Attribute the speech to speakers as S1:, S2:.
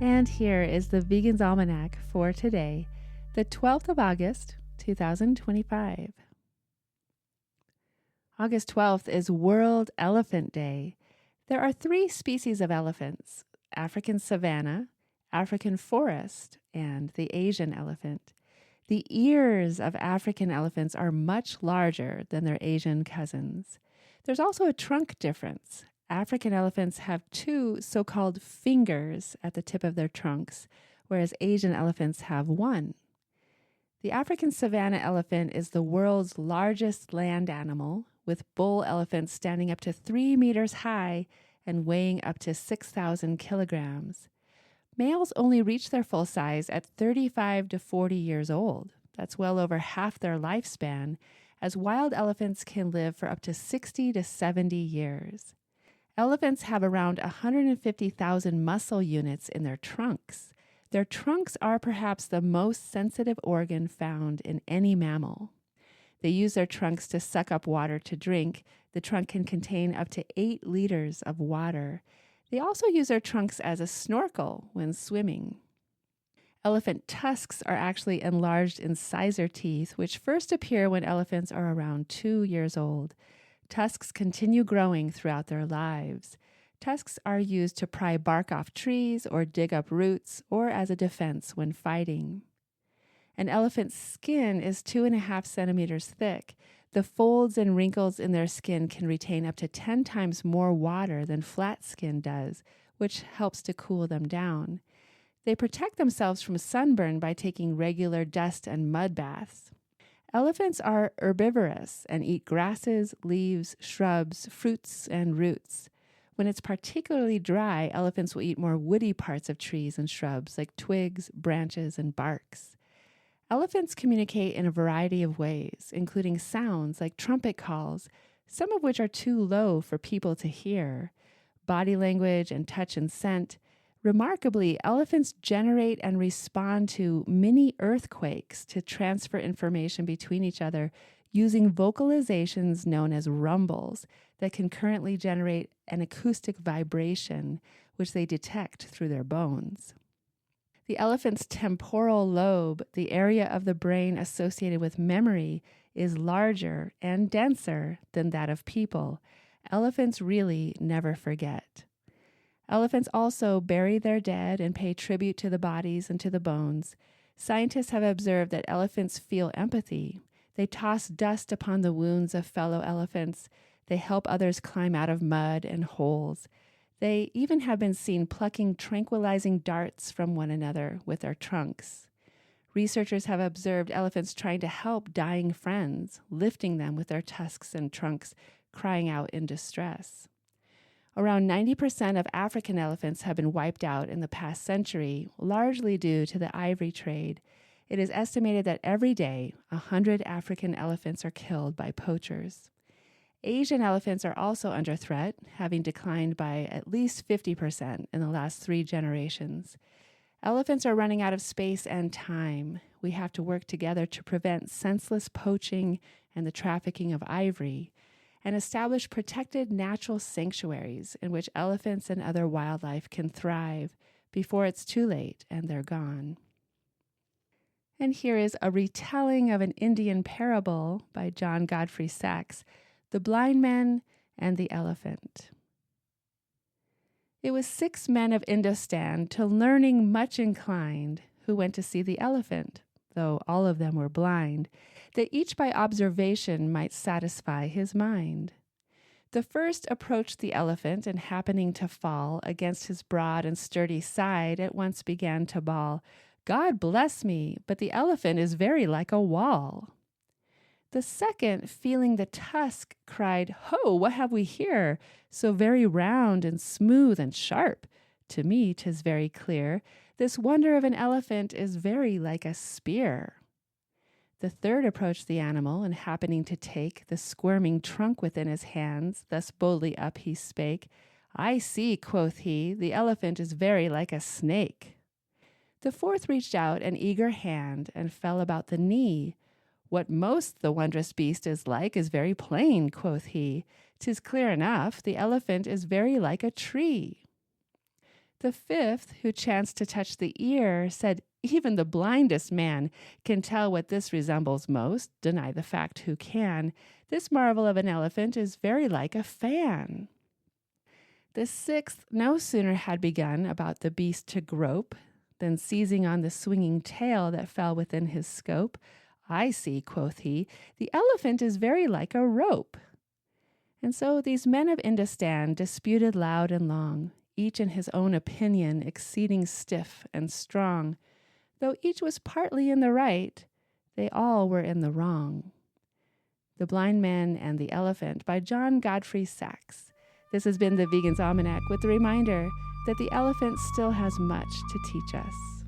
S1: And here is the Vegan's Almanac for today, the 12th of August, 2025. August 12th is World Elephant Day. There are 3 species of elephants: African savanna, African forest, and the Asian elephant. The ears of African elephants are much larger than their Asian cousins. There's also a trunk difference. African elephants have 2 so-called fingers at the tip of their trunks, whereas Asian elephants have 1. The African savanna elephant is the world's largest land animal, with bull elephants standing up to 3 meters high and weighing up to 6,000 kilograms. Males only reach their full size at 35 to 40 years old. That's well over half their lifespan, as wild elephants can live for up to 60 to 70 years. Elephants have around 150,000 muscle units in their trunks. Their trunks are perhaps the most sensitive organ found in any mammal. They use their trunks to suck up water to drink. The trunk can contain up to 8 liters of water. They also use their trunks as a snorkel when swimming. Elephant tusks are actually enlarged incisor teeth, which first appear when elephants are around 2 years old. Tusks continue growing throughout their lives. Tusks are used to pry bark off trees or dig up roots or as a defense when fighting. An elephant's skin is 2.5 centimeters thick. The folds and wrinkles in their skin can retain up to 10 times more water than flat skin does, which helps to cool them down. They protect themselves from sunburn by taking regular dust and mud baths. Elephants are herbivorous and eat grasses, leaves, shrubs, fruits, and roots. When it's particularly dry, elephants will eat more woody parts of trees and shrubs like twigs, branches, and barks. Elephants communicate in a variety of ways, including sounds like trumpet calls, some of which are too low for people to hear, body language and touch and scent. Remarkably, elephants generate and respond to mini earthquakes to transfer information between each other using vocalizations known as rumbles that can currently generate an acoustic vibration, which they detect through their bones. The elephant's temporal lobe, the area of the brain associated with memory, is larger and denser than that of people. Elephants really never forget. Elephants also bury their dead and pay tribute to the bodies and to the bones. Scientists have observed that elephants feel empathy. They toss dust upon the wounds of fellow elephants. They help others climb out of mud and holes. They even have been seen plucking tranquilizing darts from one another with their trunks. Researchers have observed elephants trying to help dying friends, lifting them with their tusks and trunks, crying out in distress. Around 90% of African elephants have been wiped out in the past century, largely due to the ivory trade. It is estimated that every day, 100 African elephants are killed by poachers. Asian elephants are also under threat, having declined by at least 50% in the last 3 generations. Elephants are running out of space and time. We have to work together to prevent senseless poaching and the trafficking of ivory, and establish protected natural sanctuaries in which elephants and other wildlife can thrive before it's too late and they're gone. And here is a retelling of an Indian parable by Godfrey Saxe, The Blind Man and the Elephant. It was 6 men of Indostan, to learning much inclined, who went to see the elephant, though all of them were blind, that each by observation might satisfy his mind. The first approached the elephant, and happening to fall against his broad and sturdy side, at once began to bawl, "God bless me, but the elephant is very like a wall." The second, feeling the tusk, cried, "Ho, what have we here? So very round and smooth and sharp. To me 'tis very clear, this wonder of an elephant is very like a spear." The third approached the animal, and happening to take the squirming trunk within his hands, thus boldly up he spake, "I see," quoth he, "the elephant is very like a snake." The fourth reached out an eager hand, and fell about the knee. "What most the wondrous beast is like is very plain," quoth he. "'Tis clear enough, the elephant is very like a tree." The fifth, who chanced to touch the ear, said, "Even the blindest man can tell what this resembles most. Deny the fact who can. This marvel of an elephant is very like a fan." The sixth no sooner had begun about the beast to grope than, seizing on the swinging tail that fell within his scope, "I see," quoth he, "the elephant is very like a rope." And so these men of Indostan disputed loud and long, each in his own opinion exceeding stiff and strong. Though each was partly in the right, they all were in the wrong. The Blind Man and the Elephant by Godfrey Saxe. This has been the Vegan's Almanac with the reminder that the elephant still has much to teach us.